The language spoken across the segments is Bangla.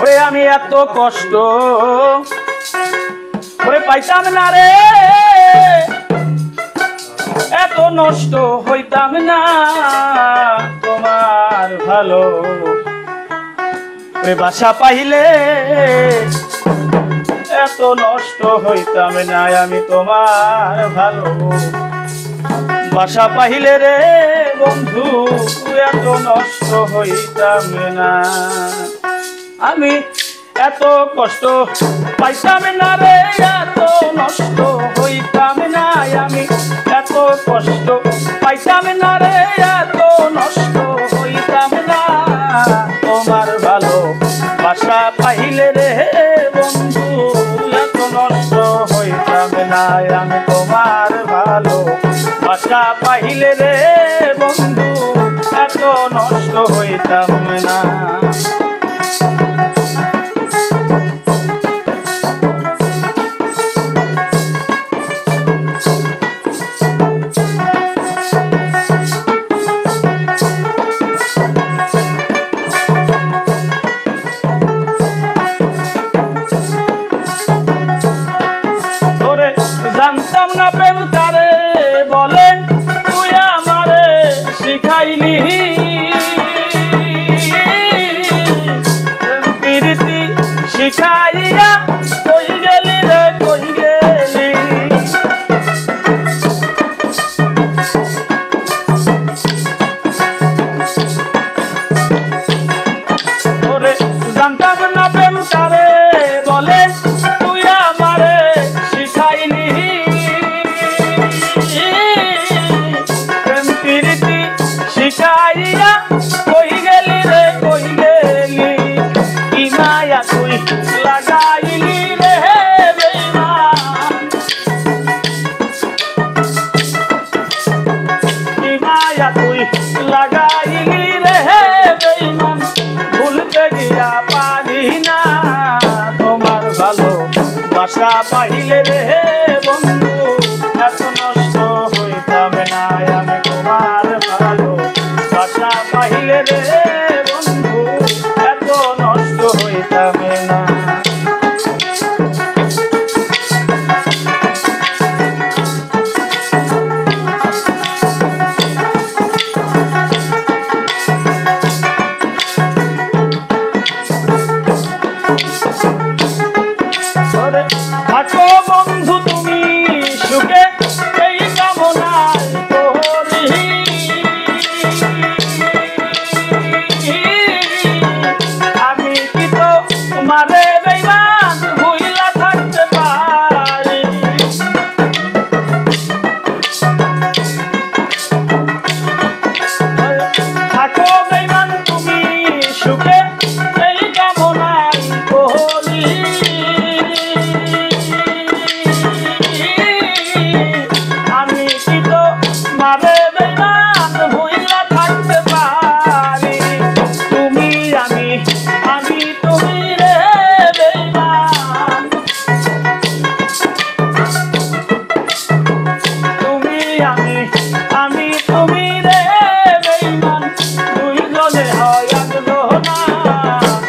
ওরে আমি এত কষ্ট ওরে পাইতাম না রে, এত নষ্ট হইতাম না তোমার ভালো ওরে বাসা পাইলে, এত নষ্ট হইতাম না আমি তোমার ভালো বাসা পাইলে রে বন্ধু, এত নষ্ট হইতাম না। আমি এত কষ্ট পাইতাম না রে, এত নষ্ট হইতাম না আমি, এত কষ্ট পাইতাম না রে, এত নষ্ট হইতাম না তোমার ভালো বাসা পাইলে রে বন্ধু, এত নষ্ট হইতাম না আমি তোমার ভালো বাসা পাইলে রে বন্ধু, এত নষ্ট হইতাম না। জানতাম না প্রেম তারে বলে, তুই আমারে শিখাইলি প্রীতি শিখাইয়া, কই গেলি রে কই গেলি। ওরে জানতাম না প্রেম তারে বলে, তুই আমারে শিখাইলি প্রীতি শিখাইয়া, কই গেলি রে কই গেলি। কি মায়া তুই লাগাইলি রে বেঈমান, কি মায়া তুই লাগাইলি রে বেঈমান, ভুলতে গিয়া পারি না তোমার ভালো বাসা পাইলে রে বন্ধু, এত নষ্ট হইতাম না আমি তোমার ভালো বাসা পাইলে রে বন্ধু, এত নষ্ট হইতাম না। থাকো বন্ধু তুমি সুখে, এই কামনায় করি, আমি কি তো তোমারে বেঈমান ভুইলা থাকতে পারি। থাকো বেঈমান তুমি সুখে, এই কামনায় করি, আমি কি তো মারে বেঈমান ভুইলা থাকতে পারি। তুমি আমি তুমি রে বেঈমান, তুমি আমি তুমি রে বেঈমান, দুইজনে হয় আগলো না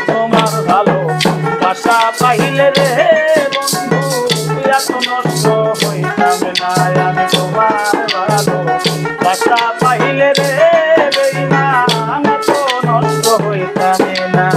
তোমার ভালো বাসা পাইলে রে বন্ধু, এত নষ্ট হইতাম না আমি তোমার ভালো বাসা পাইলে রে বেঈমান, এত নষ্ট হইতাম না।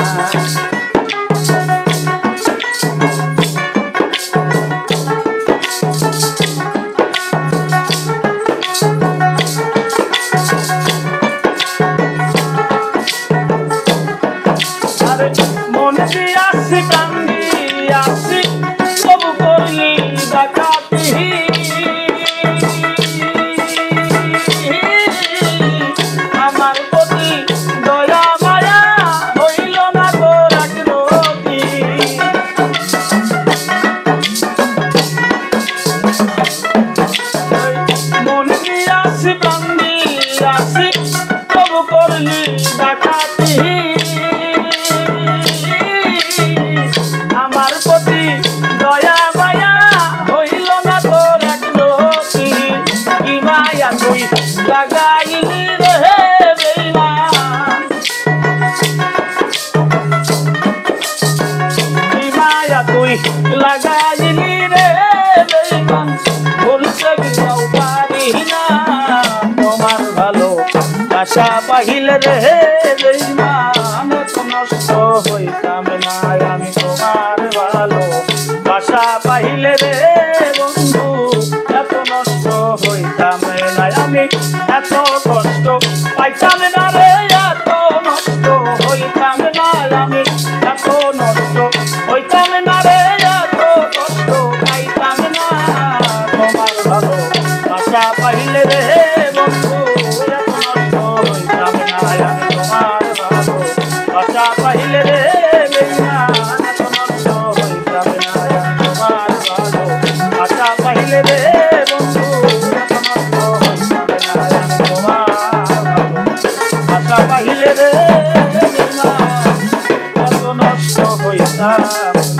আরে মন দিয়াছি প্রাণ দিয়াছি, সব করলি ডাকাতি, আমার প্রতি দয়া মায়া হইল না গো রাগরতি। মন দিয়াছি প্রাণ দিয়াছি, সব করলি ডাকাতি, আমার প্রতি তুই লাগাইলি রে বেঈমান ভুলতে গিয়েও পারি না তোমার ভালো আশা পাইলে রে বেঈমান এত নষ্ট হইতাম না আমি তোমার ভালো আশা পাইলে রে বন্ধু এত নষ্ট হইতাম না আমি এত কষ্ট পাইতাম না রে এত নষ্ট হইতাম না আমি এত নষ্ট হইতাম না রে এত কষ্ট পাইতাম না তোমার ভালো আশা পাইলে রে বন্ধু এত নষ্ট হইতাম না আমি তোমার ভালো আশা পাইলে রে বেঈমান এত নষ্ট হইতাম না আমি তোমার ভালো আশা পাইলে রে বন্ধু এত নষ্ট হইতাম না আমি তোমার ভালো আশা পাইলে রে বেঈমান এত নষ্ট হইতাম